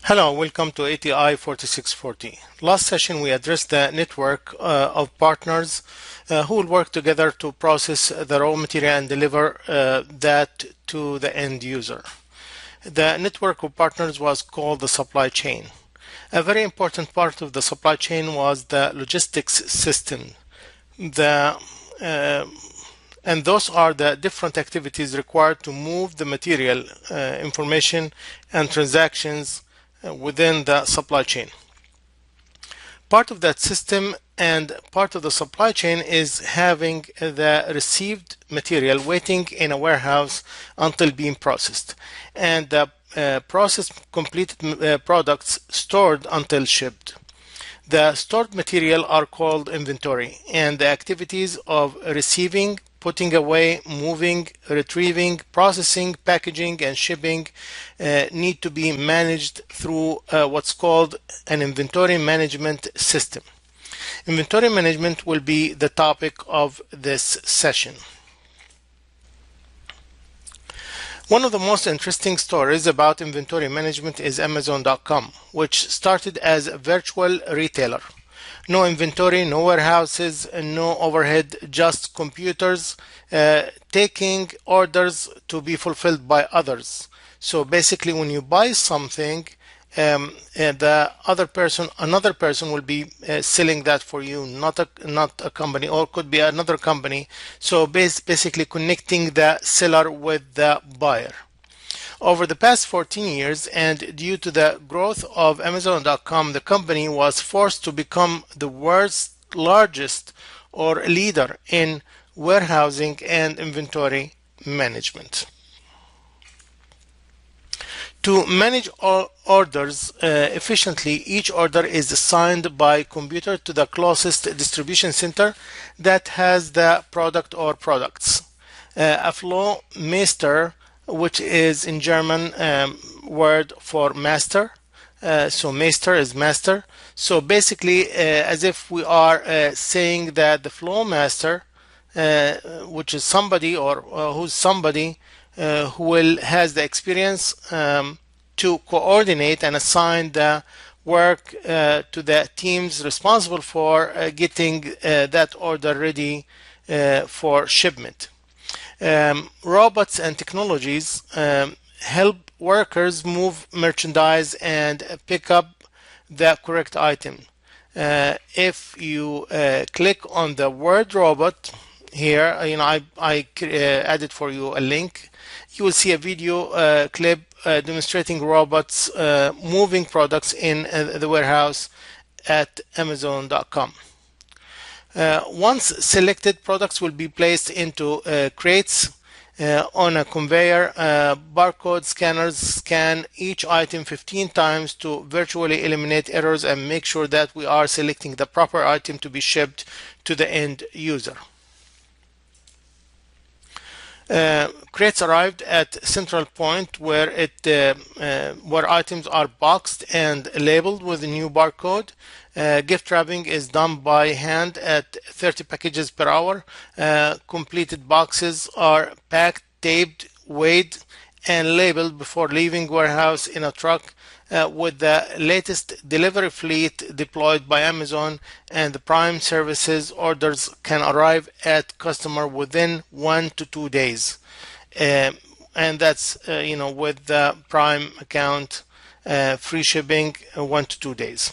Hello, welcome to ATI 4640. Last session we addressed the network of partners who will work together to process the raw material and deliver that to the end user. The network of partners was called the supply chain. A very important part of the supply chain was the logistics system. And those are the different activities required to move the material, information, and transactions within the supply chain. Part of that system and part of the supply chain is having the received material waiting in a warehouse until being processed, and the processed completed products stored until shipped. The stored material are called inventory, and the activities of receiving, putting away, moving, retrieving, processing, packaging, and shipping need to be managed through what's called an inventory management system. Inventory management will be the topic of this session. One of the most interesting stories about inventory management is Amazon.com, which started as a virtual retailer. No inventory, no warehouses, no overhead, just computers taking orders to be fulfilled by others. So basically, when you buy something, another person will be selling that for you, not a company, or could be another company. So basically connecting the seller with the buyer. Over the past 14 years, and due to the growth of Amazon.com, the company was forced to become the world's largest or leader in warehousing and inventory management. To manage all orders efficiently, each order is assigned by computer to the closest distribution center that has the product or products. A flow master, which is in German word for master. So master is master. So basically, as if we are saying that the flow master, which is somebody or who's somebody who has the experience to coordinate and assign the work to the teams responsible for getting that order ready for shipment. Robots and technologies help workers move merchandise and pick up the correct item. If you click on the word robot here, I added for you a link. You will see a video clip demonstrating robots moving products in the warehouse at Amazon.com. Once selected, products will be placed into crates on a conveyor. Barcode scanners scan each item 15 times to virtually eliminate errors and make sure that we are selecting the proper item to be shipped to the end user. Crates arrived at central point where items are boxed and labeled with a new barcode. Gift wrapping is done by hand at 30 packages per hour. Completed boxes are packed, taped, weighed, and labeled before leaving warehouse in a truck with the latest delivery fleet deployed by Amazon and the Prime services. Orders can arrive at customer within 1 to 2 days, and that's with the Prime account, free shipping 1 to 2 days.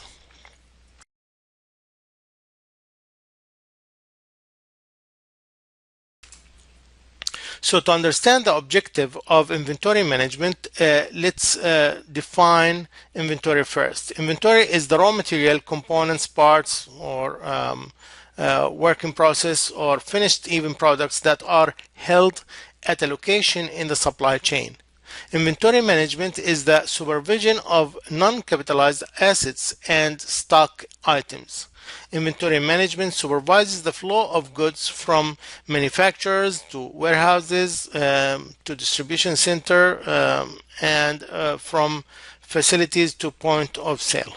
So to understand the objective of inventory management, let's define inventory first. Inventory is the raw material, components, parts, or work in process or finished even products that are held at a location in the supply chain. Inventory management is the supervision of non-capitalized assets and stock items. Inventory management supervises the flow of goods from manufacturers to warehouses to distribution center and from facilities to point of sale.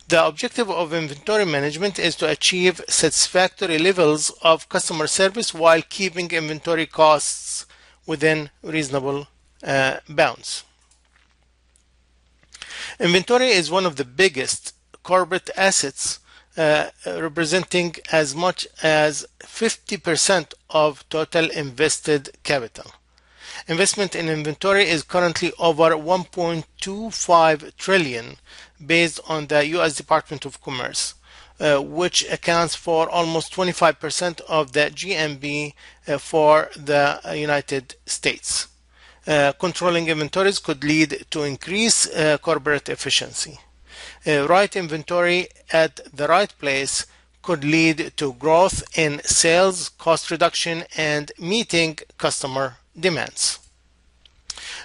The objective of inventory management is to achieve satisfactory levels of customer service while keeping inventory costs within reasonable bounds. Inventory is one of the biggest corporate assets, representing as much as 50% of total invested capital. Investment in inventory is currently over 1.25 trillion based on the US Department of Commerce, which accounts for almost 25% of the GMB for the United States. Controlling inventories could lead to increased corporate efficiency. Right inventory at the right place could lead to growth in sales, cost reduction, and meeting customer demands.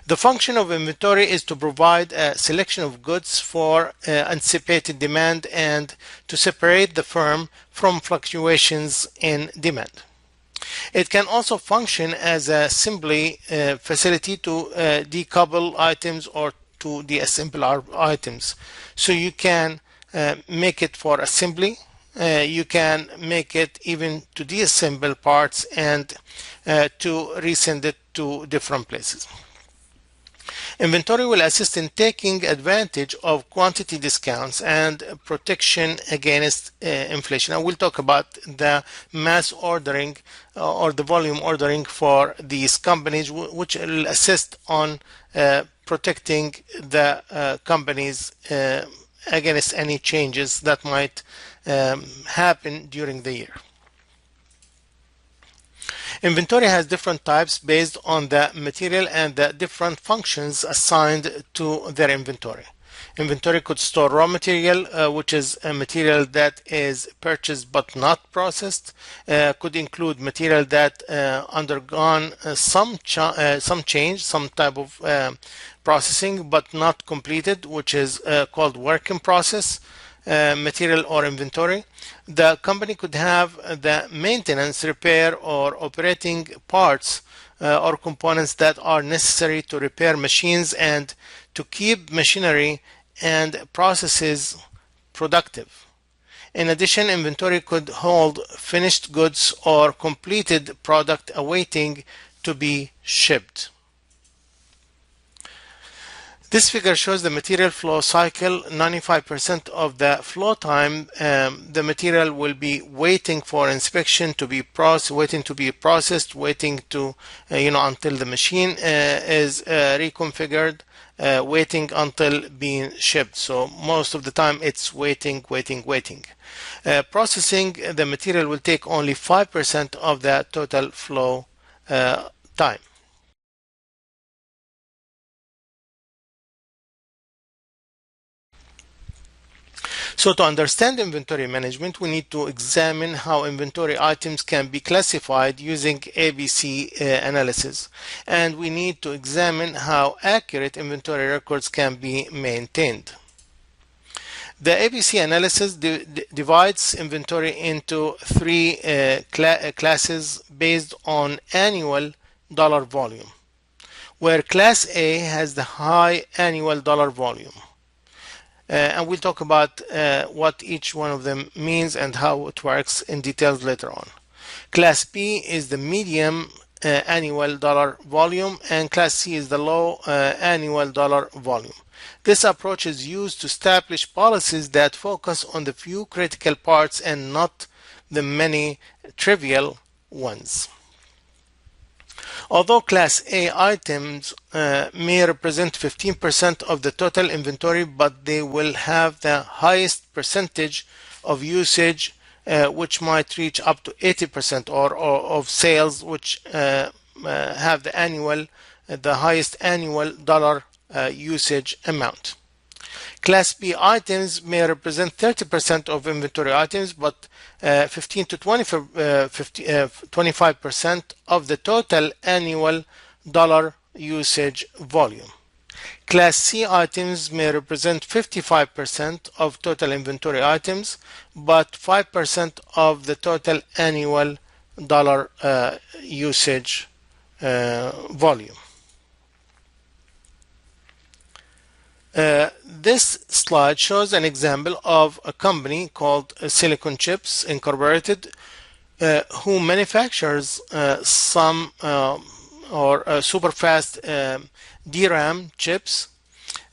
The function of inventory is to provide a selection of goods for anticipated demand and to separate the firm from fluctuations in demand. It can also function as a assembly facility to decouple items or to deassemble items. So you can make it for assembly, you can make it even to deassemble parts and to resend it to different places. Inventory will assist in taking advantage of quantity discounts and protection against inflation. I will talk about the mass ordering or the volume ordering for these companies, which will assist on protecting the companies against any changes that might happen during the year. Inventory has different types based on the material and the different functions assigned to their inventory. Inventory could store raw material, which is a material that is purchased but not processed. Could include material that undergone some change, some type of processing but not completed, which is called work in process. Material or inventory. The company could have the maintenance, repair, or operating parts or components that are necessary to repair machines and to keep machinery and processes productive. In addition, inventory could hold finished goods or completed product awaiting to be shipped. This figure shows the material flow cycle. 95% of the flow time, the material will be waiting for inspection to be processed, waiting to, until the machine is reconfigured, waiting until being shipped. So most of the time it's waiting. Processing the material will take only 5% of the total flow time. So to understand inventory management, we need to examine how inventory items can be classified using ABC analysis. And we need to examine how accurate inventory records can be maintained. The ABC analysis divides inventory into three classes based on annual dollar volume, where Class A has the high annual dollar volume. And we'll talk about what each one of them means and how it works in details later on. Class B is the medium annual dollar volume, and Class C is the low annual dollar volume. This approach is used to establish policies that focus on the few critical parts and not the many trivial ones. Although Class A items may represent 15% of the total inventory, but they will have the highest percentage of usage, which might reach up to 80%, or of sales, which have the highest annual dollar usage amount. Class B items may represent 30% of inventory items, but 15 to 25% of the total annual dollar usage volume. Class C items may represent 55% of total inventory items, but 5% of the total annual dollar usage volume. This slide shows an example of a company called Silicon Chips Incorporated, who manufactures some super fast DRAM chips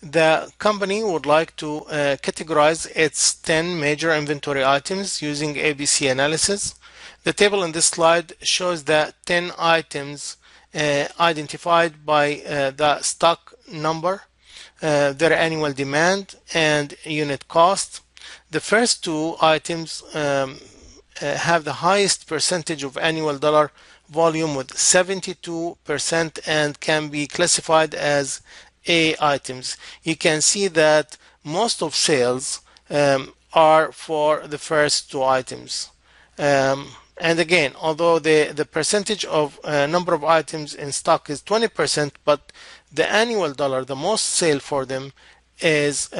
The company would like to categorize its 10 major inventory items using ABC analysis. The table in this slide shows the 10 items identified by the stock number, their annual demand, and unit cost. The first two items have the highest percentage of annual dollar volume with 72% and can be classified as A items. You can see that most of sales are for the first two items. And again, although the percentage of number of items in stock is 20%, but the annual dollar, the most sale for them is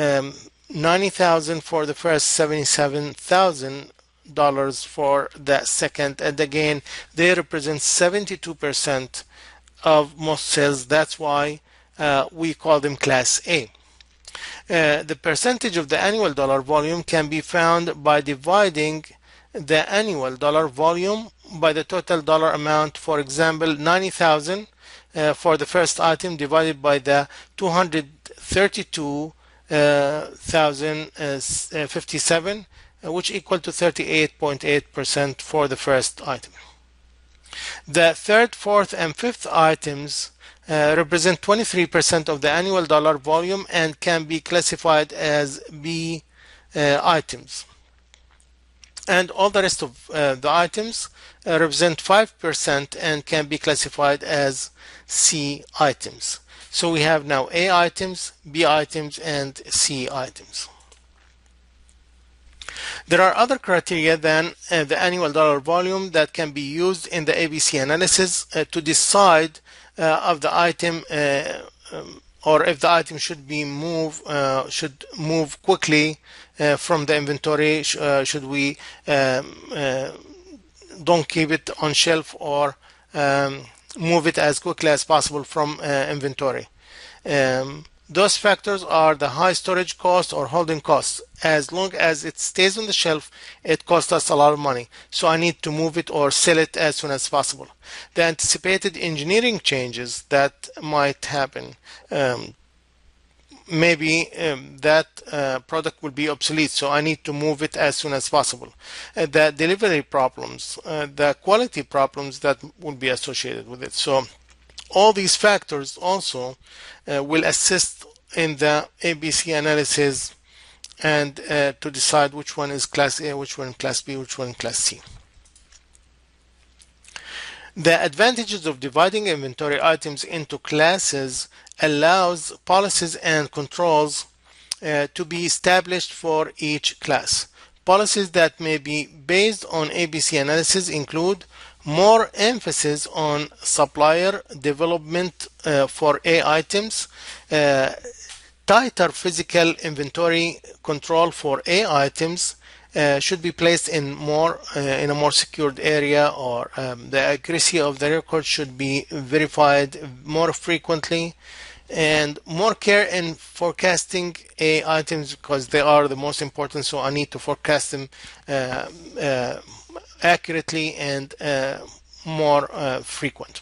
90,000 for the first, 77,000 dollars for the second, and again they represent 72% of most sales. That's why we call them class A. The percentage of the annual dollar volume can be found by dividing the annual dollar volume by the total dollar amount. For example, 90,000 for the first item divided by the 232,057, which equal to 38.8% for the first item. The third, fourth, and fifth items represent 23% of the annual dollar volume and can be classified as B items. And all the rest of the items represent 5% and can be classified as C items. So we have now A items, B items, and C items. There are other criteria than the annual dollar volume that can be used in the ABC analysis to decide of the item or if the item should move quickly from the inventory. Should we don't keep it on shelf or move it as quickly as possible from inventory. Those factors are the high storage cost or holding costs. As long as it stays on the shelf, it costs us a lot of money. So I need to move it or sell it as soon as possible. The anticipated engineering changes that might happen. Maybe that product will be obsolete, so I need to move it as soon as possible. The delivery problems, the quality problems that will be associated with it. So all these factors also will assist in the ABC analysis and to decide which one is class A, which one class B, which one class C. The advantages of dividing inventory items into classes allows policies and controls to be established for each class. Policies that may be based on ABC analysis include more emphasis on supplier development for A items, tighter physical inventory control for A items should be placed in a more secured area, or the accuracy of the record should be verified more frequently, and more care in forecasting A items because they are the most important, so I need to forecast them accurately and more frequent.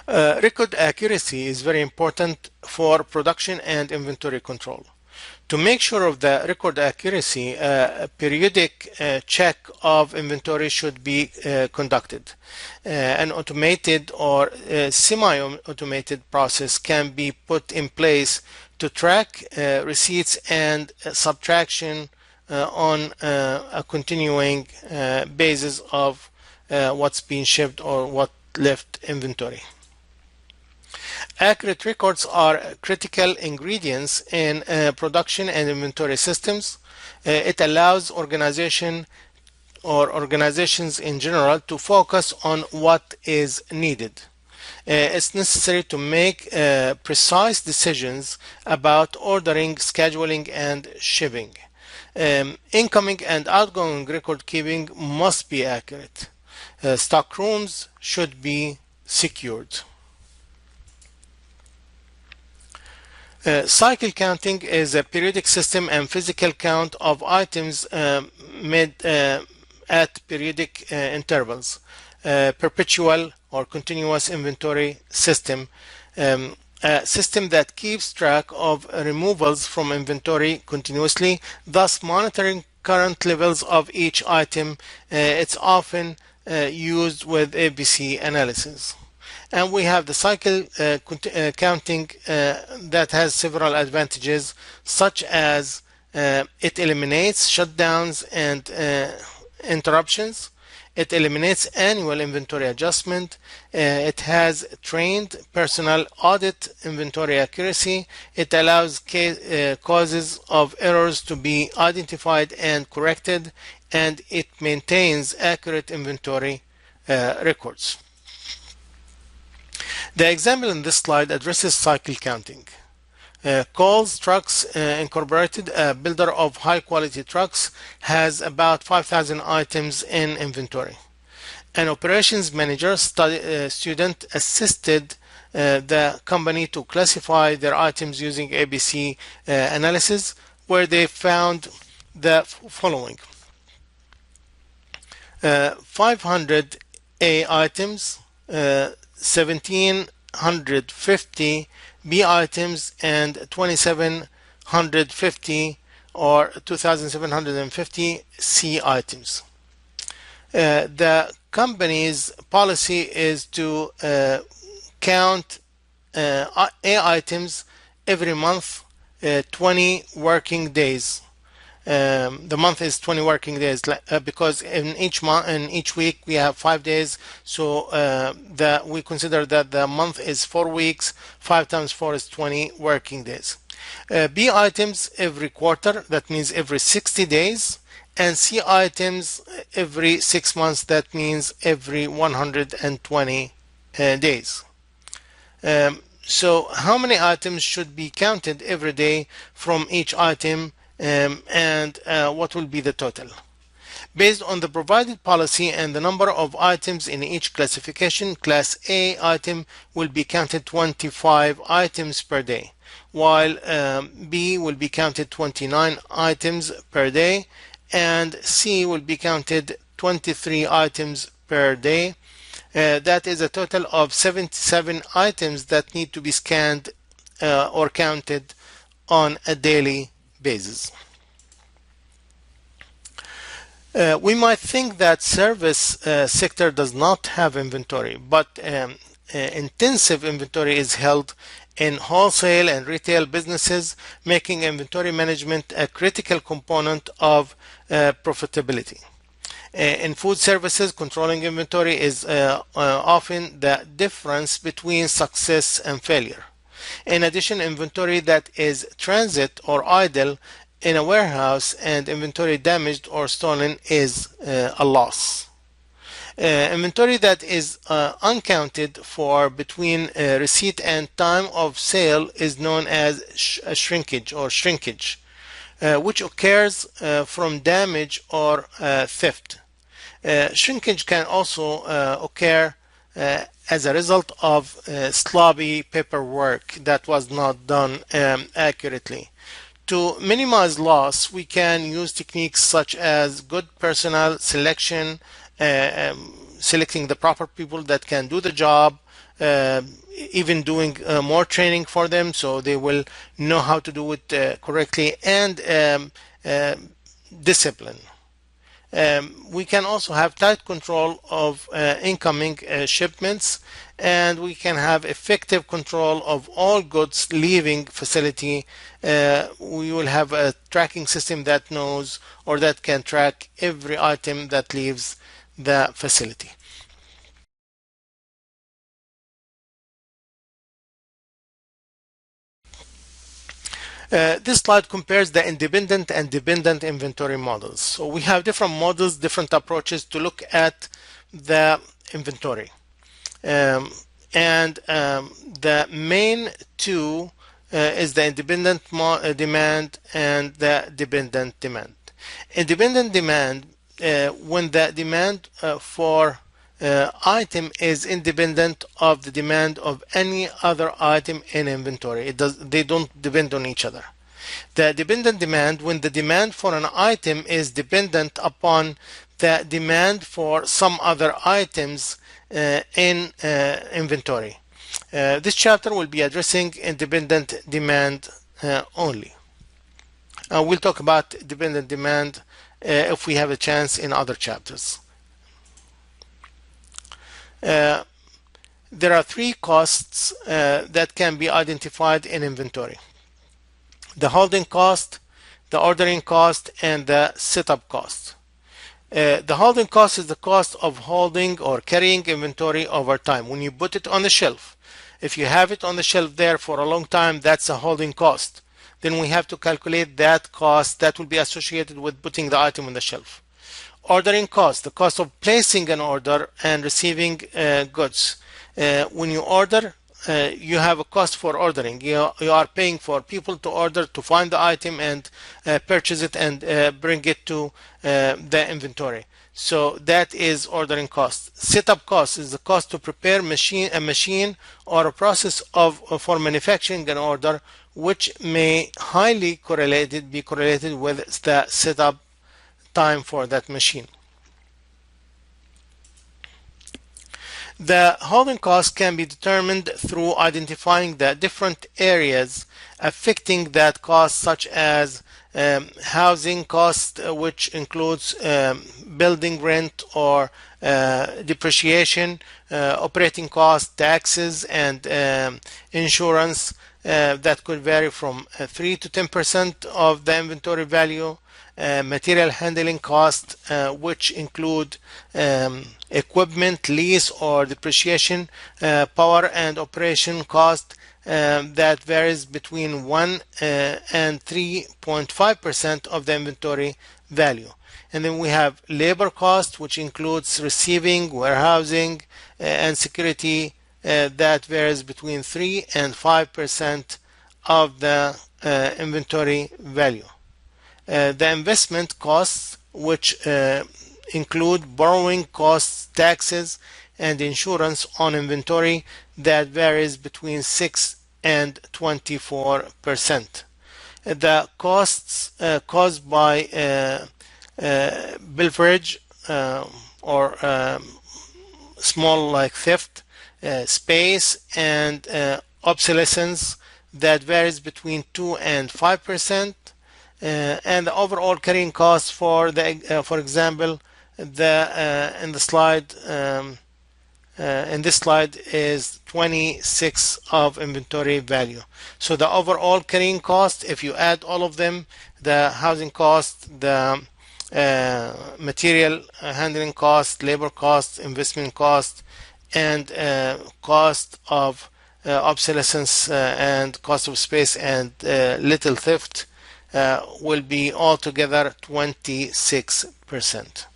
Record accuracy is very important for production and inventory control. To make sure of the record accuracy, a periodic check of inventory should be conducted. An automated or semi-automated process can be put in place to track receipts and subtraction on a continuing basis of what's being shipped or what left inventory. Accurate records are critical ingredients in production and inventory systems. It allows organizations in general to focus on what is needed. It's necessary to make precise decisions about ordering, scheduling, and shipping. Incoming and outgoing record keeping must be accurate. Stock rooms should be secured. Cycle counting is a periodic system and physical count of items made at periodic intervals. Perpetual or continuous inventory system a system that keeps track of removals from inventory continuously, thus monitoring current levels of each item. It's often used with ABC analysis. And we have the cycle counting that has several advantages, such as it eliminates shutdowns and interruptions. It eliminates annual inventory adjustment. It has trained personnel audit inventory accuracy. It allows causes of errors to be identified and corrected, and it maintains accurate inventory records. The example in this slide addresses cycle counting. Coles Trucks Incorporated, a builder of high-quality trucks, has about 5,000 items in inventory. An operations manager student assisted the company to classify their items using ABC analysis, where they found the following: 500 A items, 1,750 B items, and 2,750 or 2,750 C items. The company's policy is to count A items every month, 20 working days. The month is 20 working days because in each week we have 5 days, so we consider that the month is 4 weeks. 5 times 4 is 20 working days. B items every quarter, that means every 60 days, and C items every 6 months, that means every 120 days. So how many items should be counted every day from each item, and what will be the total? Based on the provided policy and the number of items in each classification, Class A item will be counted 25 items per day, while B will be counted 29 items per day, and C will be counted 23 items per day. That is a total of 77 items that need to be scanned or counted on a daily basis. We might think that service sector does not have inventory, but intensive inventory is held in wholesale and retail businesses, making inventory management a critical component of profitability. In food services, controlling inventory is often the difference between success and failure. In addition, inventory that is transit or idle in a warehouse and inventory damaged or stolen is a loss. Inventory that is unaccounted for between receipt and time of sale is known as shrinkage, which occurs from damage or theft. Shrinkage can also occur as a result of sloppy paperwork that was not done accurately. To minimize loss, we can use techniques such as good personnel selection, selecting the proper people that can do the job, even doing more training for them so they will know how to do it correctly, and discipline. We can also have tight control of incoming shipments, and we can have effective control of all goods leaving facility. We will have a tracking system that knows or that can track every item that leaves the facility. This slide compares the independent and dependent inventory models. So we have different models, different approaches to look at the inventory. The main two is the independent demand and the dependent demand. Independent demand, when the demand for item is independent of the demand of any other item in inventory. They don't depend on each other. The dependent demand, when the demand for an item is dependent upon the demand for some other items in inventory. This chapter will be addressing independent demand only. We'll talk about dependent demand if we have a chance in other chapters. There are three costs that can be identified in inventory: the holding cost, the ordering cost, and the setup cost. The holding cost is the cost of holding or carrying inventory over time. When you put it on the shelf, if you have it on the shelf there for a long time, that's a holding cost. Then we have to calculate that cost that will be associated with putting the item on the shelf. Ordering cost, the cost of placing an order and receiving goods. When you order, you have a cost for ordering. You are paying for people to order, to find the item and purchase it and bring it to the inventory. So that is ordering cost. Setup cost is the cost to prepare a machine or a process for manufacturing an order, which may be correlated with the setup time for that machine. The holding cost can be determined through identifying the different areas affecting that cost, such as housing cost, which includes building rent or depreciation, operating cost, taxes, and insurance that could vary from 3 to 10% of the inventory value. Material handling cost, which include equipment lease or depreciation, power and operation cost that varies between 1 and 3.5% of the inventory value. And then we have labor cost, which includes receiving, warehousing, and security that varies between 3 and 5% of the inventory value. The investment costs, which include borrowing costs, taxes, and insurance on inventory that varies between 6 and 24%. The costs caused by pilferage or small like theft, space, and obsolescence that varies between 2 and 5%. And the overall carrying cost for the, for example, in this slide is 26 of inventory value. So the overall carrying cost, if you add all of them, the housing cost, the material handling cost, labor cost, investment cost, and cost of obsolescence and cost of space and little theft, will be altogether 26%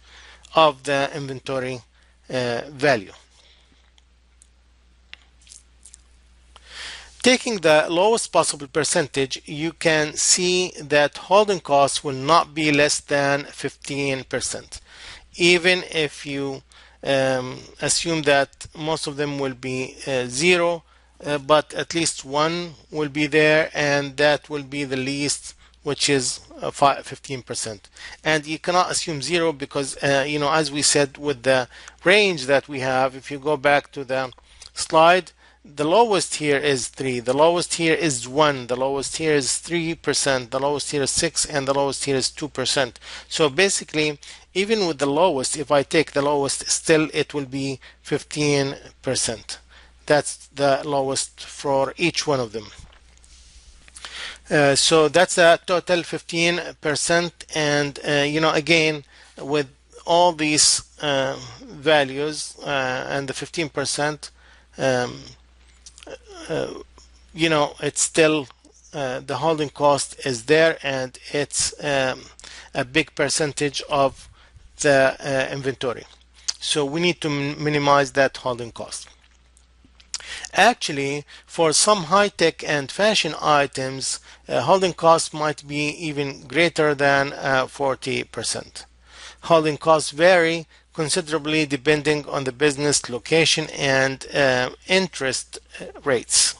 of the inventory value. Taking the lowest possible percentage, you can see that holding costs will not be less than 15%. Even if you assume that most of them will be zero, but at least one will be there, and that will be the least, which is 15%. And you cannot assume zero because, as we said with the range that we have, if you go back to the slide, the lowest here is 3, the lowest here is 1, the lowest here is 3%, the lowest here is 6, and the lowest here is 2%. So basically, even with the lowest, if I take the lowest, still it will be 15%. That's the lowest for each one of them. So that's a total 15%, and again, with all these values and the 15%, it's still the holding cost is there, and it's a big percentage of the inventory. So we need to minimize that holding cost. Actually, for some high-tech and fashion items, holding costs might be even greater than 40%. Holding costs vary considerably depending on the business location and interest rates.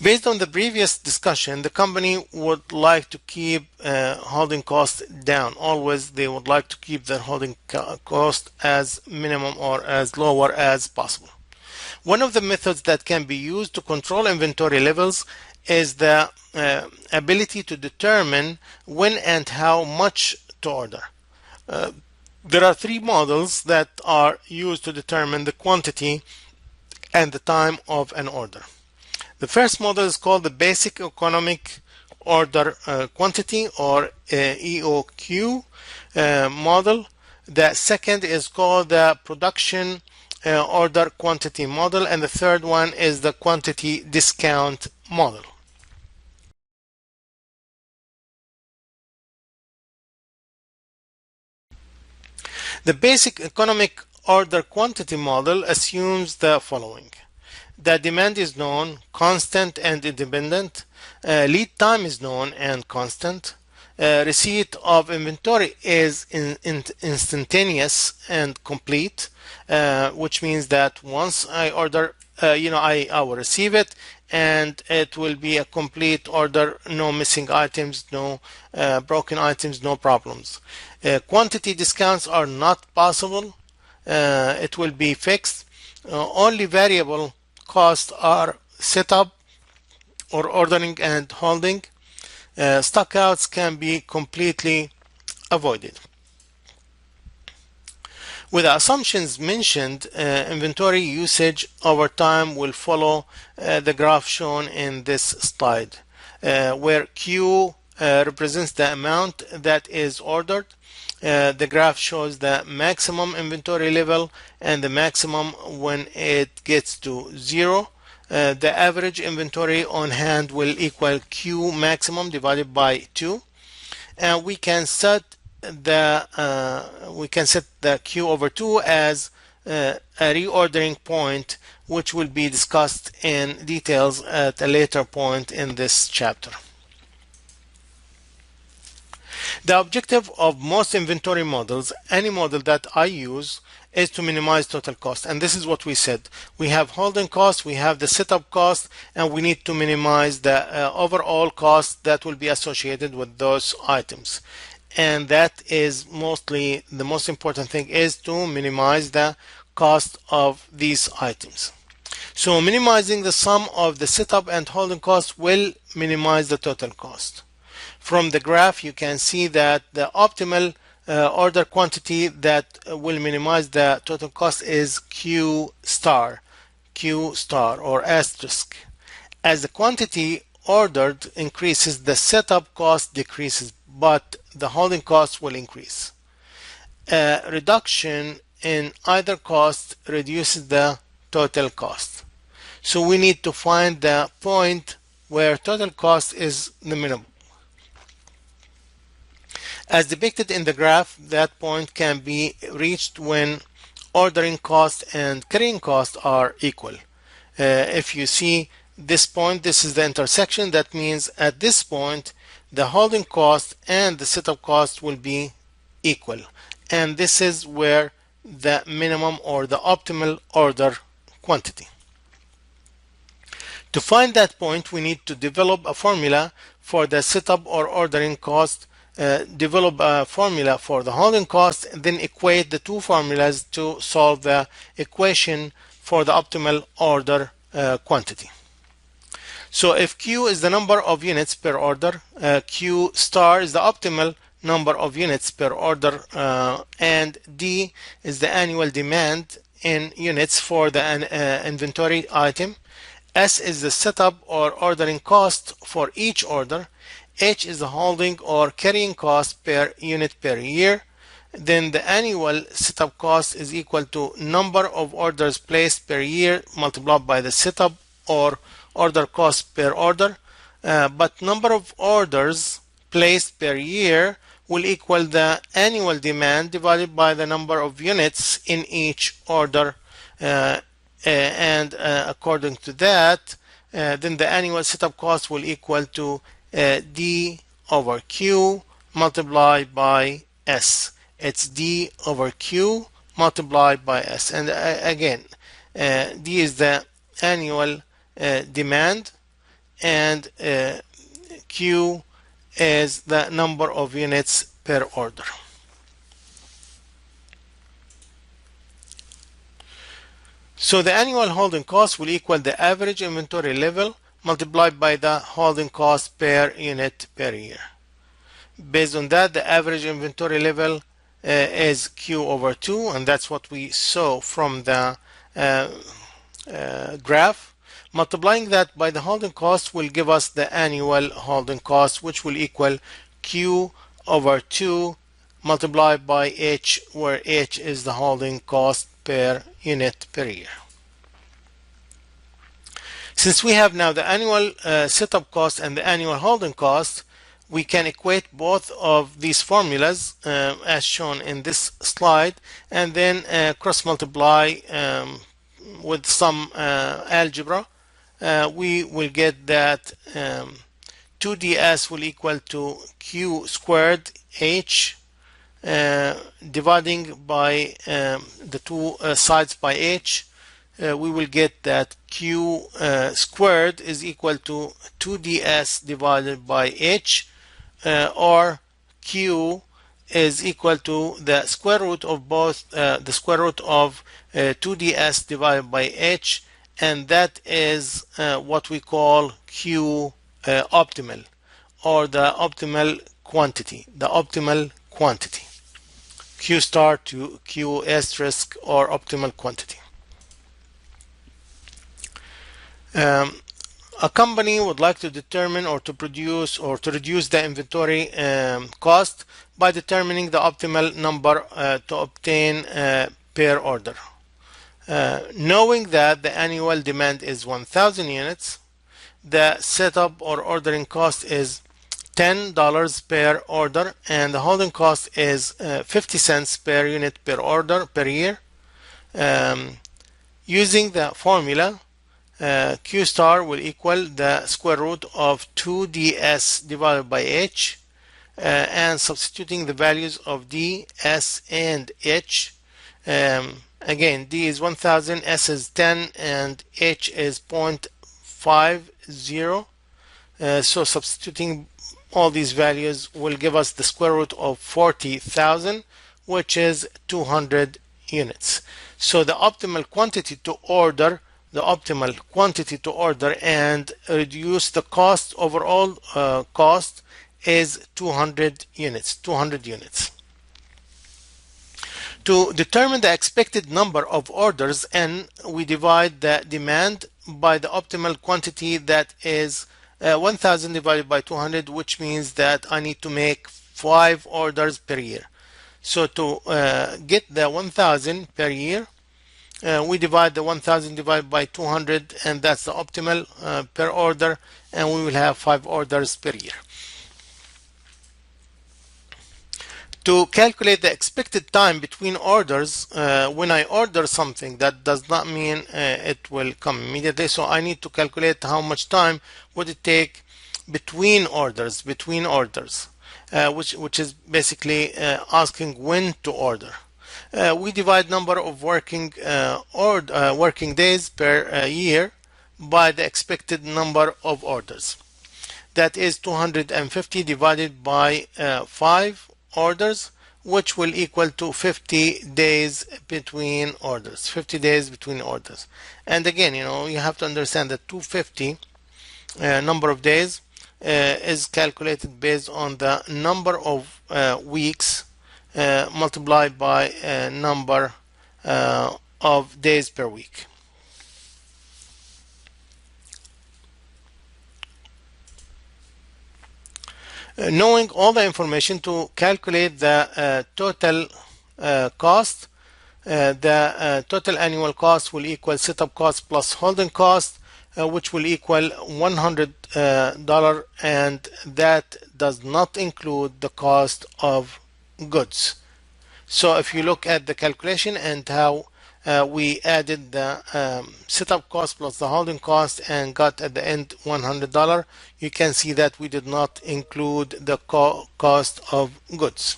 Based on the previous discussion, the company would like to keep holding costs down. Always they would like to keep their holding cost as minimum or as lower as possible. One of the methods that can be used to control inventory levels is the ability to determine when and how much to order. There are three models that are used to determine the quantity and the time of an order. The first model is called the Basic Economic Order Quantity, or EOQ model. The second is called the Production Order Quantity model, and the third one is the Quantity Discount model. The Basic Economic Order Quantity model assumes the following. The demand is known, constant and independent. Lead time is known and constant. Receipt of inventory is instantaneous and complete, which means that once I order, I will receive it, and it will be a complete order, no missing items, no broken items, no problems. Quantity discounts are not possible. It will be fixed. Only variable costs are setup or ordering and holding. Stockouts can be completely avoided. With the assumptions mentioned, inventory usage over time will follow the graph shown in this slide, where Q represents the amount that is ordered. The graph shows the maximum inventory level and the maximum when it gets to 0. The average inventory on hand will equal Q maximum divided by 2, and we can set the Q over 2 as a reordering point, which will be discussed in details at a later point in this chapter. The objective of most inventory models, any model that I use, is to minimize total cost. And this is what we said. We have holding cost, we have the setup cost, and we need to minimize the overall cost that will be associated with those items. And that is mostly the most important thing, is to minimize the cost of these items. So minimizing the sum of the setup and holding cost will minimize the total cost. From the graph, you can see that the optimal order quantity that will minimize the total cost is Q star or asterisk. As the quantity ordered increases, the setup cost decreases, but the holding cost will increase. Reduction in either cost reduces the total cost. So we need to find the point where total cost is the minimum. As depicted in the graph, that point can be reached when ordering cost and carrying cost are equal. If you see this point, this is the intersection. That means at this point, the holding cost and the setup cost will be equal. And this is where the minimum or the optimal order quantity. To find that point, we need to develop a formula for the setup or ordering cost, develop a formula for the holding cost, and then equate the two formulas to solve the equation for the optimal order quantity. So if Q is the number of units per order, Q star is the optimal number of units per order, and D is the annual demand in units for the inventory item. S is the setup or ordering cost for each order. H is the holding or carrying cost per unit per year. Then the annual setup cost is equal to number of orders placed per year multiplied by the setup or order cost per order. But number of orders placed per year will equal the annual demand divided by the number of units in each order. According to that, then the annual setup cost will equal to D over Q multiplied by S. It's D over Q multiplied by S. And again, D is the annual demand, and Q is the number of units per order. So the annual holding cost will equal the average inventory level multiplied by the holding cost per unit per year. Based on that, the average inventory level is Q over 2, and that's what we saw from the graph. Multiplying that by the holding cost will give us the annual holding cost, which will equal Q over 2 multiplied by H, where H is the holding cost per unit per year. Since we have now the annual setup cost and the annual holding cost, we can equate both of these formulas as shown in this slide, and then cross multiply with some algebra. We will get that 2ds will equal to Q squared H dividing by the two sides by H. We will get that Q squared is equal to 2ds divided by H, or Q is equal to the square root of both the square root of 2ds divided by H, and that is what we call Q optimal, or the optimal quantity, Q star to Q asterisk, or optimal quantity. A company would like to determine or to produce or to reduce the inventory cost by determining the optimal number to obtain per order. Knowing that the annual demand is 1,000 units, the setup or ordering cost is $10 per order, and the holding cost is 50 cents per unit per order per year. Using the formula, Q star will equal the square root of 2ds divided by H, and substituting the values of D, S, and H. Again, D is 1000, S is 10, and H is 0.50. So substituting all these values will give us the square root of 40,000, which is 200 units. So the optimal quantity to order and reduce the cost, overall cost, is 200 units. To determine the expected number of orders, N, we divide the demand by the optimal quantity, that is 1000 divided by 200, which means that I need to make 5 orders per year. So to get the 1000 per year, we divide the 1000 divided by 200, and that's the optimal per order, and we will have 5 orders per year. To calculate the expected time between orders, when I order something, that does not mean it will come immediately, so I need to calculate how much time would it take between orders, which is basically asking when to order. We divide number of working days per year by the expected number of orders. That is 250 divided by 5 orders, which will equal to 50 days between orders. And again, you have to understand that 250 number of days is calculated based on the number of weeks multiplied by number of days per week. Knowing all the information to calculate the total cost, the total annual cost will equal setup cost plus holding cost, which will equal $100, and that does not include the cost of goods. So if you look at the calculation and how we added the setup cost plus the holding cost and got at the end $100, you can see that we did not include the cost of goods.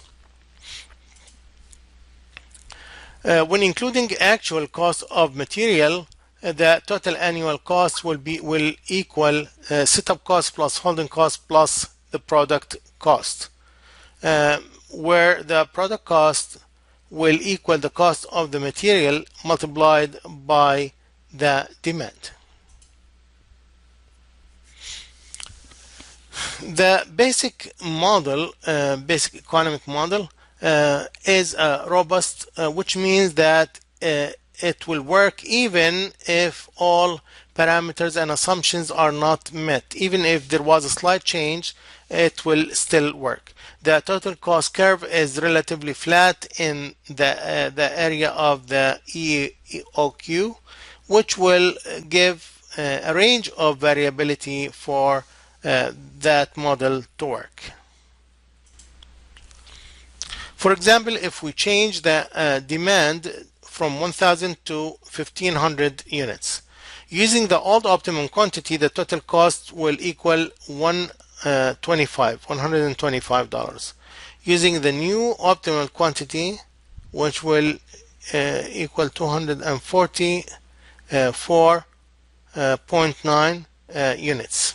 When including actual cost of material, the total annual cost will equal setup cost plus holding cost plus the product cost, where the product cost will equal the cost of the material multiplied by the demand. The basic model, basic economic model, is robust, which means that it will work even if all parameters and assumptions are not met. Even if there was a slight change, it will still work. The total cost curve is relatively flat in the area of the EOQ, which will give a range of variability for that model to work. For example, if we change the demand from 1000 to 1500 units, using the old optimum quantity, the total cost will equal $125. Using the new optimal quantity, which will equal 244.9 units.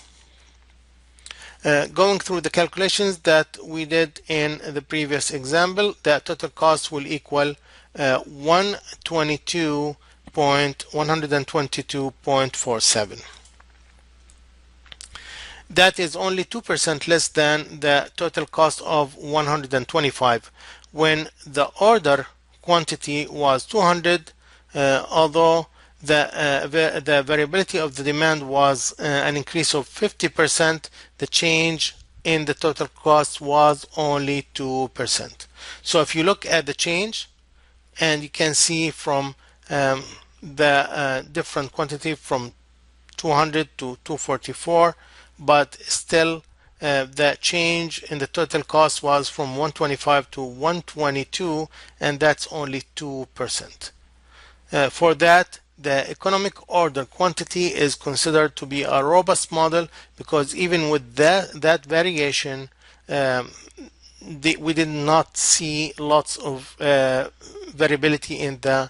Going through the calculations that we did in the previous example, the total cost will equal 122.122.47. That is only 2% less than the total cost of 125 when the order quantity was 200, although the variability of the demand was an increase of 50%, the change in the total cost was only 2%. So if you look at the change, and you can see from the different quantity from 200 to 244, but still the change in the total cost was from 125 to 122, and that's only 2%. For that, the economic order quantity is considered to be a robust model, because even with that variation, we did not see lots of variability in the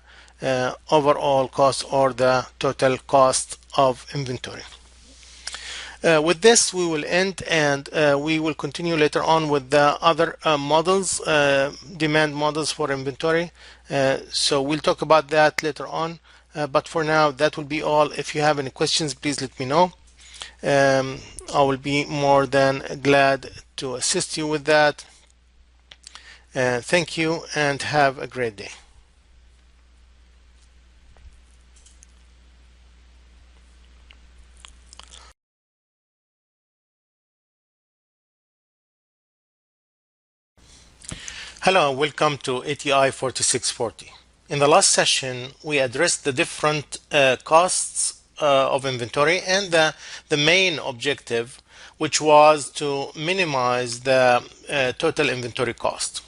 overall cost or the total cost of inventory. With this, we will end, and we will continue later on with the other models, demand models for inventory. So we'll talk about that later on. But for now, that will be all. If you have any questions, please let me know. I will be more than glad to assist you with that. Thank you and have a great day. Hello and welcome to ATI 4640. In the last session, we addressed the different costs of inventory and the main objective, which was to minimize the total inventory cost.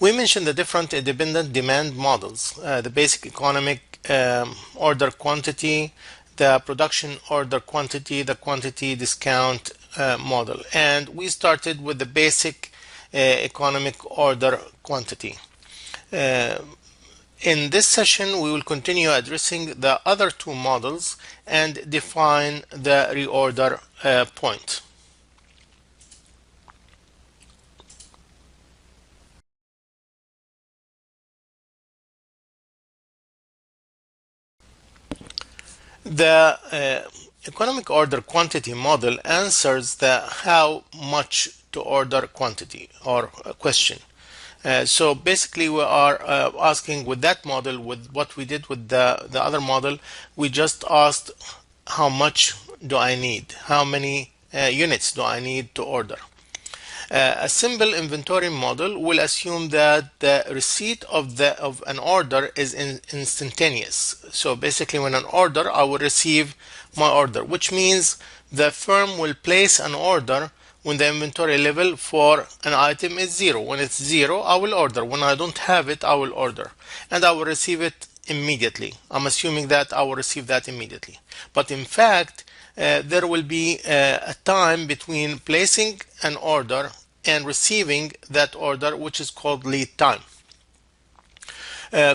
We mentioned the different independent demand models, the basic economic order quantity, the production order quantity, the quantity discount model. And we started with the basic economic order quantity. In this session, we will continue addressing the other two models and define the reorder point. The economic order quantity model answers the how much to order quantity or question. So basically we are asking with that model, with what we did with the other model, we just asked how much do I need, how many units do I need to order. A simple inventory model will assume that the receipt of an order is instantaneous. So basically when an order, I will receive my order, which means the firm will place an order when the inventory level for an item is 0. When it's 0, I will order. When I don't have it, I will order. And I will receive it immediately. I'm assuming that I will receive that immediately. But in fact, there will be a time between placing an order and receiving that order, which is called lead time.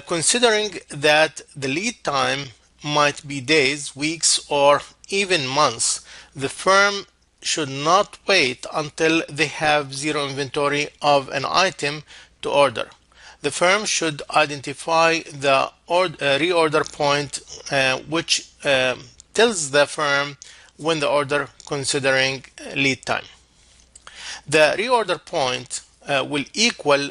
Considering that the lead time might be days, weeks, or even months, the firm should not wait until they have zero inventory of an item to order. The firm should identify the reorder point, which tells the firm when the order considering lead time. The reorder point will equal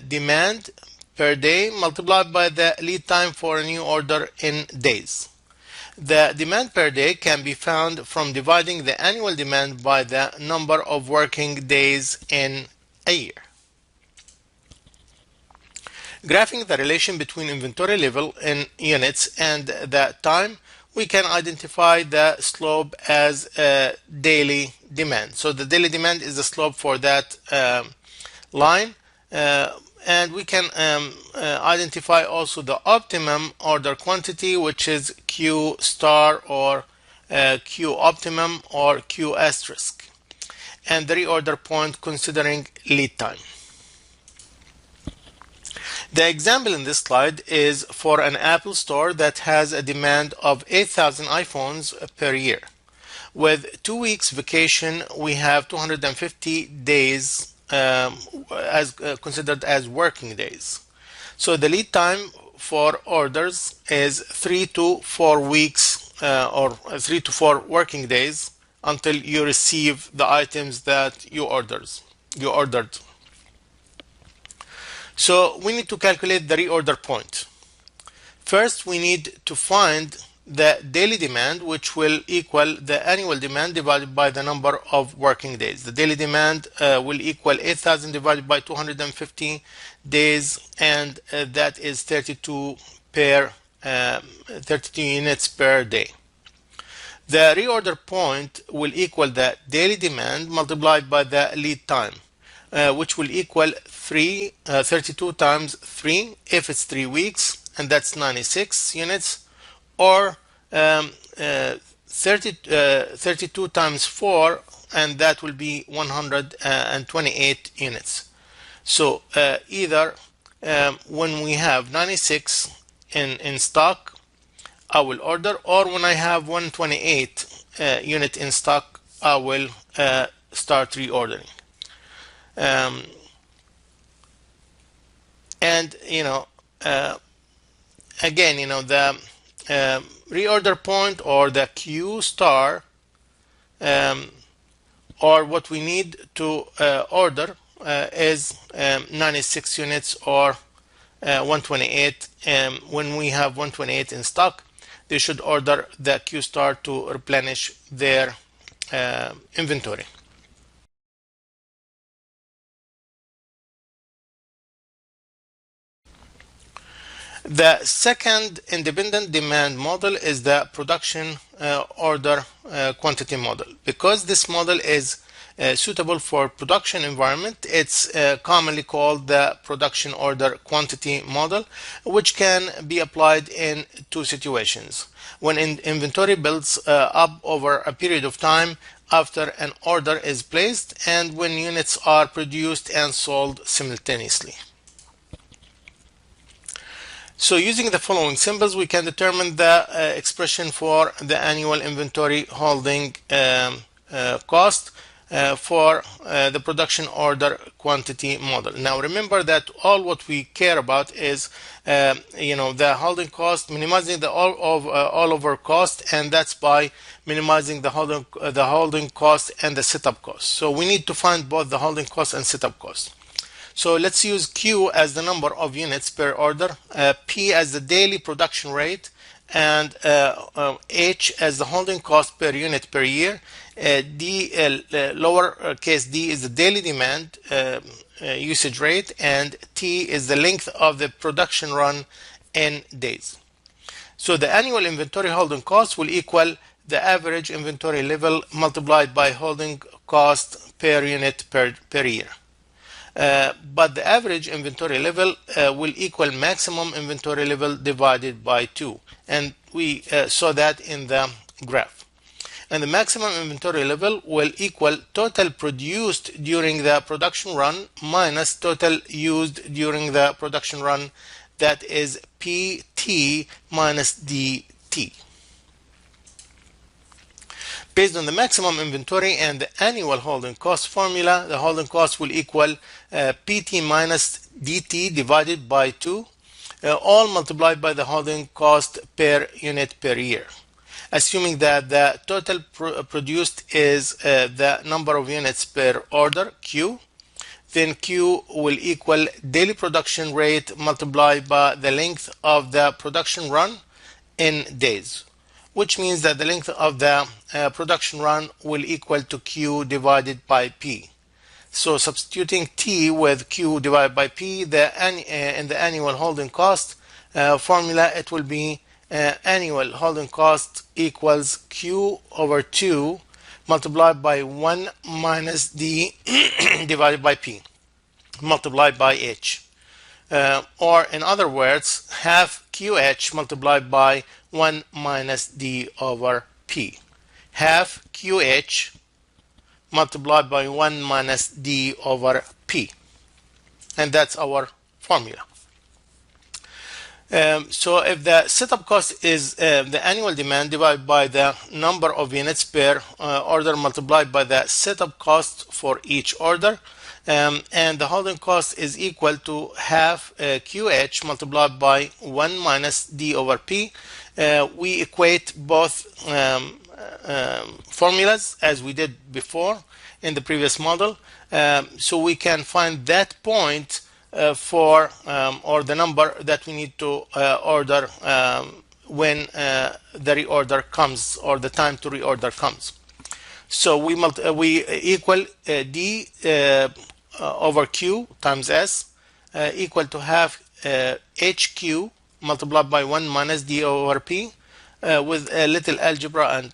demand per day multiplied by the lead time for a new order in days. The demand per day can be found from dividing the annual demand by the number of working days in a year. Graphing the relation between inventory level in units and the time, we can identify the slope as daily demand. So the daily demand is the slope for that line, and we can identify also the optimum order quantity, which is Q star or Q optimum or Q asterisk, and the reorder point considering lead time. The example in this slide is for an Apple store that has a demand of 8,000 iPhones per year. With 2 weeks vacation, we have 250 days as considered as working days. So the lead time for orders is 3 to 4 weeks or 3 to 4 working days until you receive the items that you ordered. So we need to calculate the reorder point. First, we need to find the daily demand, which will equal the annual demand divided by the number of working days. The daily demand will equal 8,000 divided by 250 days, and that is 32 units per day. The reorder point will equal the daily demand multiplied by the lead time, which will equal 32 times 3 if it's 3 weeks, and that's 96 units, or 32 times 4, and that will be 128 units. So either when we have 96 in stock, I will order, or when I have 128 unit in stock, I will start reordering. And again, the reorder point or the Q star, or what we need to order is 96 units or 128. When we have 128 in stock, they should order the Q star to replenish their inventory. The second independent demand model is the production order quantity model. Because this model is suitable for production environment, it's commonly called the production order quantity model, which can be applied in two situations. When inventory builds up over a period of time after an order is placed, and when units are produced and sold simultaneously. So using the following symbols, we can determine the expression for the annual inventory holding cost for the production order quantity model. Now remember that all what we care about is the holding cost, minimizing the all over cost, and that's by minimizing the holding cost and the setup cost. So we need to find both the holding cost and setup cost. So let's use Q as the number of units per order, P as the daily production rate, and H as the holding cost per unit per year. D, lowercase d, is the daily demand usage rate, and T is the length of the production run in days. So the annual inventory holding cost will equal the average inventory level multiplied by holding cost per unit per year. But the average inventory level will equal maximum inventory level divided by 2, and we saw that in the graph. And the maximum inventory level will equal total produced during the production run minus total used during the production run, that is PT minus DT. T. Based on the maximum inventory and the annual holding cost formula, the holding cost will equal PT minus DT divided by 2, all multiplied by the holding cost per unit per year. Assuming that the total produced is the number of units per order, Q, then Q will equal daily production rate multiplied by the length of the production run in days, which means that the length of the production run will equal to Q divided by P. So substituting T with Q divided by P in the annual holding cost formula, it will be annual holding cost equals Q over 2 multiplied by 1 minus D divided by P multiplied by H. Or in other words, half QH multiplied by 1 minus D over P. Half QH multiplied by 1 minus D over P. And that's our formula. So if the setup cost is the annual demand divided by the number of units per order multiplied by the setup cost for each order, and the holding cost is equal to half QH multiplied by 1 minus D over P, we equate both formulas as we did before in the previous model, so we can find that point for or the number that we need to order when the reorder comes, or the time to reorder comes. So we equal D over Q times S equal to half HQ multiplied by 1 minus D over P, with a little algebra and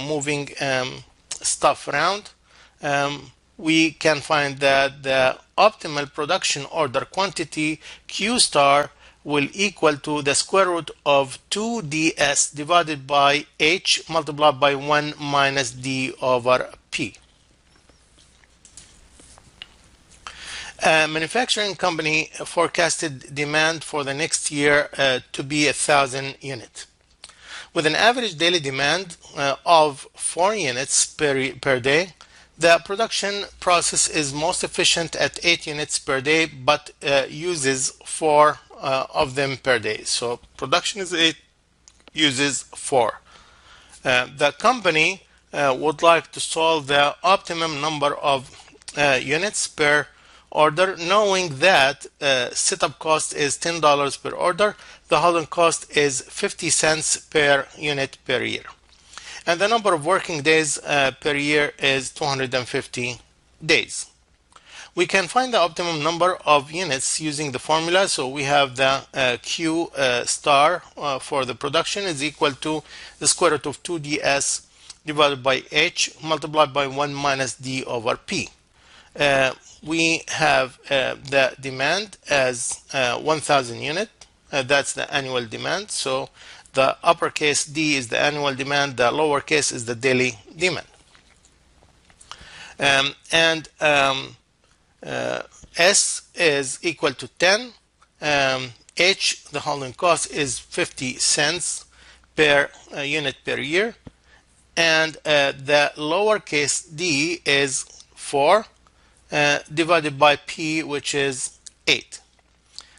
moving stuff around. We can find that the optimal production order quantity Q star will equal to the square root of 2ds divided by H multiplied by 1 minus D over P. A manufacturing company forecasted demand for the next year to be 1,000 units. With an average daily demand of 4 units per day, the production process is most efficient at 8 units per day, but uses 4 of them per day. So production is 8, uses 4. The company would like to solve the optimum number of units per order, knowing that setup cost is $10 per order, the holding cost is 50 cents per unit per year, and the number of working days per year is 250 days. We can find the optimum number of units using the formula. So we have the Q star for the production is equal to the square root of 2ds divided by H multiplied by 1 minus D over P. We have the demand as 1,000 units. That's the annual demand. So the uppercase D is the annual demand, the lowercase is the daily demand. S is equal to 10. H, the holding cost, is 50 cents per unit per year. And the lowercase d is 4 divided by P, which is 8.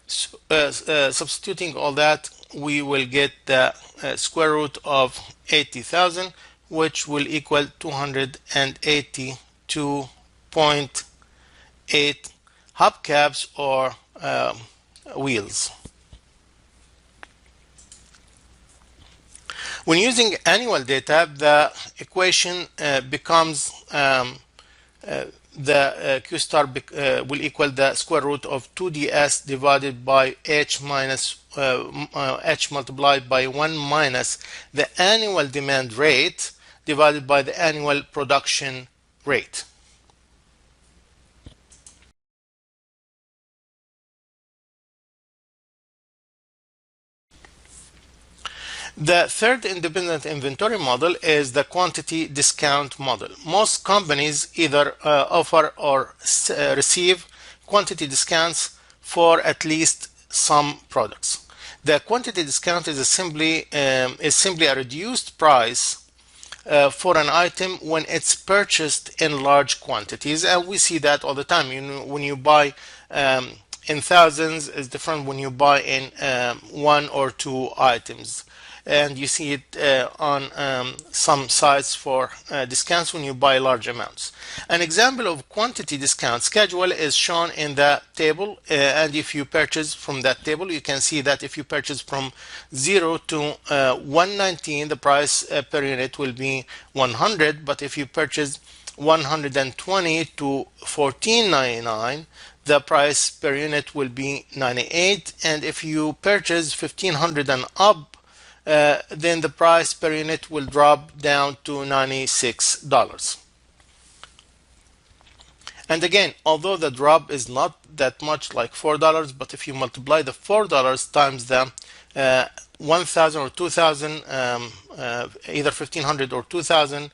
So, substituting all that, we will get the square root of 80,000, which will equal 282.8 hubcaps or wheels. When using annual data, the equation becomes the Q star will equal the square root of 2ds divided by H minus H multiplied by 1 minus the annual demand rate divided by the annual production rate. The third independent inventory model is the quantity discount model. Most companies either offer or receive quantity discounts for at least some products. The quantity discount is simply a reduced price for an item when it's purchased in large quantities, and we see that all the time. You know, when you buy in thousands is different when you buy in one or two items, and you see it on some sites for discounts when you buy large amounts. An example of quantity discount schedule is shown in the table, and if you purchase from that table, you can see that if you purchase from 0 to 119, the price per unit will be 100, but if you purchase 120 to 14.99, the price per unit will be 98, and if you purchase 1500 and up, then the price per unit will drop down to $96. And again, although the drop is not that much, like $4, but if you multiply the $4 times the 1,000 or 2,000, either 1,500 or 2,000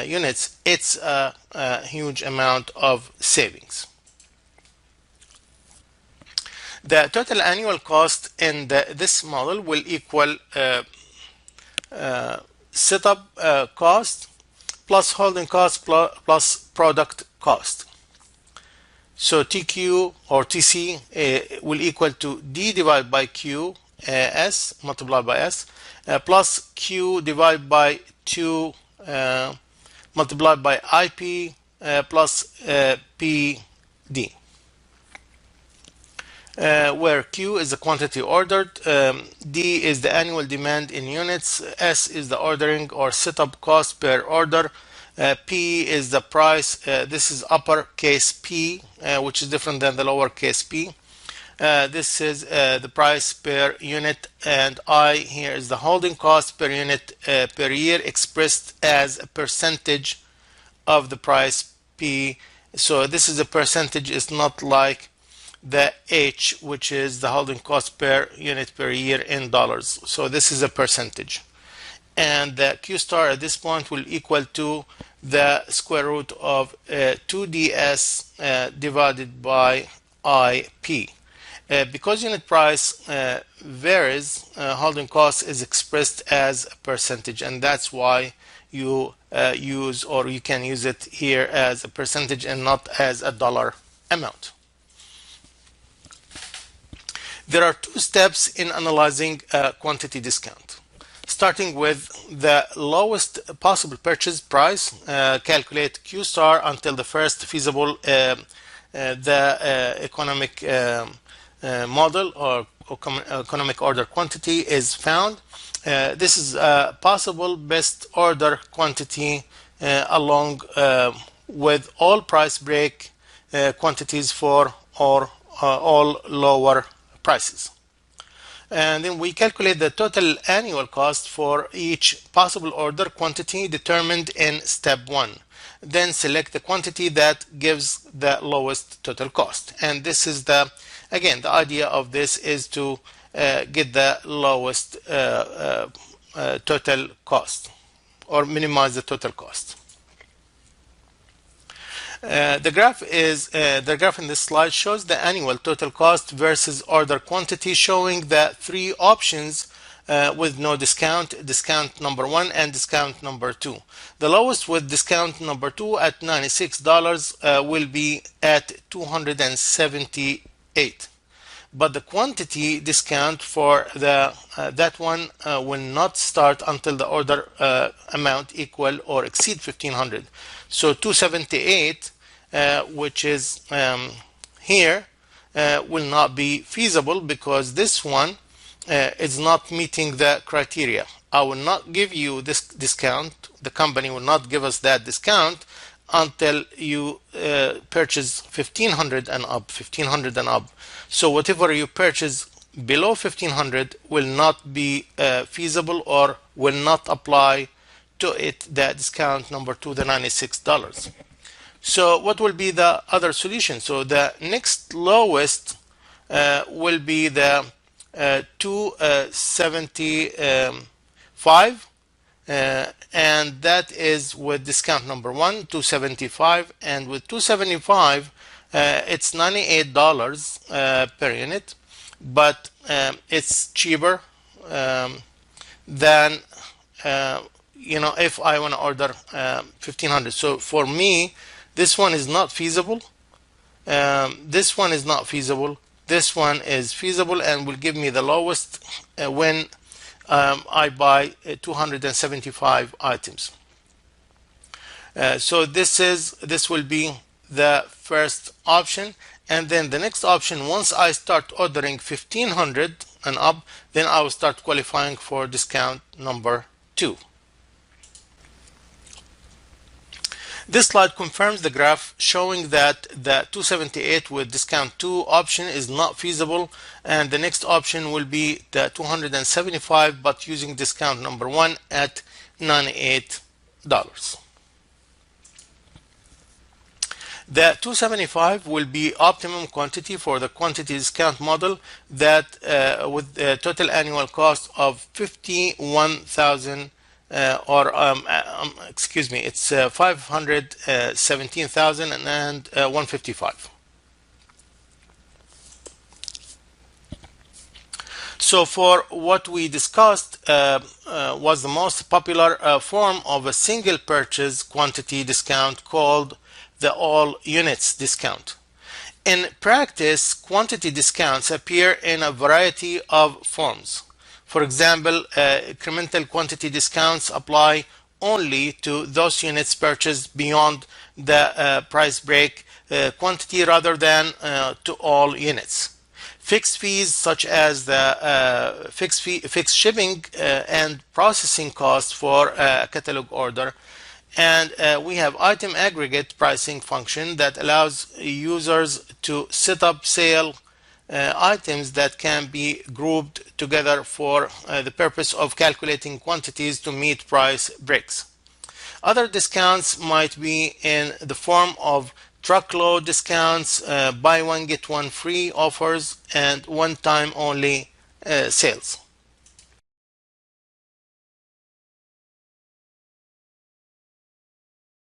units, it's a huge amount of savings. The total annual cost in this model will equal setup cost plus holding cost plus product cost. So TQ or TC will equal to D divided by Q S multiplied by S plus Q divided by 2 multiplied by IP plus PD. Where Q is the quantity ordered, D is the annual demand in units, S is the ordering or setup cost per order, P is the price. This is uppercase P, which is different than the lowercase p. This is the price per unit, and I here is the holding cost per unit per year expressed as a percentage of the price P. So this is a percentage, it's not like the H, which is the holding cost per unit per year in dollars. So this is a percentage. And the Q star at this point will equal to the square root of 2ds divided by IP. Because unit price varies, holding cost is expressed as a percentage, and that's why you you can use it here as a percentage and not as a dollar amount. There are two steps in analyzing a quantity discount. Starting with the lowest possible purchase price, calculate Q star until the first feasible economic model or economic order quantity is found. This is a possible best order quantity along with all price break quantities for all lower prices. And then we calculate the total annual cost for each possible order quantity determined in step 1. Then select the quantity that gives the lowest total cost. And this is again, the idea of this is to get the lowest total cost or minimize the total cost. The graph in this slide shows the annual total cost versus order quantity, showing the three options with no discount, discount number 1 and discount number 2. The lowest with discount number 2 at $96 will be at $278. But the quantity discount for that one will not start until the order amount equal or exceed 1,500. So 278, which is here, will not be feasible because this one is not meeting the criteria. I will not give you this discount. The company will not give us that discount until you purchase 1,500 and up, 1,500 and up. So whatever you purchase below 1,500 will not be feasible or will not apply to it the discount number 2, the $96. So what will be the other solution? So the next lowest will be the 275, and that is with discount number 1, 275, and with 275 it's $98 per unit, but it's cheaper than if I want to order 1500. So for me, this one is not feasible. This one is not feasible. This one is feasible and will give me the lowest when I buy 275 items. So this will be the first option, and then the next option, once I start ordering 1500 and up, then I will start qualifying for discount number 2. This slide confirms the graph showing that the 278 with discount 2 option is not feasible, and the next option will be the 275 but using discount number 1 at $98. The 275 will be optimum quantity for the quantity discount model that with a total annual cost of 51,000 excuse me, it's 517,155. So for what we discussed was the most popular form of a single purchase quantity discount called the all units discount. In practice, quantity discounts appear in a variety of forms. For example, incremental quantity discounts apply only to those units purchased beyond the price break quantity rather than to all units. Fixed fees such as the fixed shipping and processing costs for a catalog order. And we have item aggregate pricing function that allows users to set up sale items that can be grouped together for the purpose of calculating quantities to meet price breaks. Other discounts might be in the form of truckload discounts, buy one get one free offers, and one-time only sales.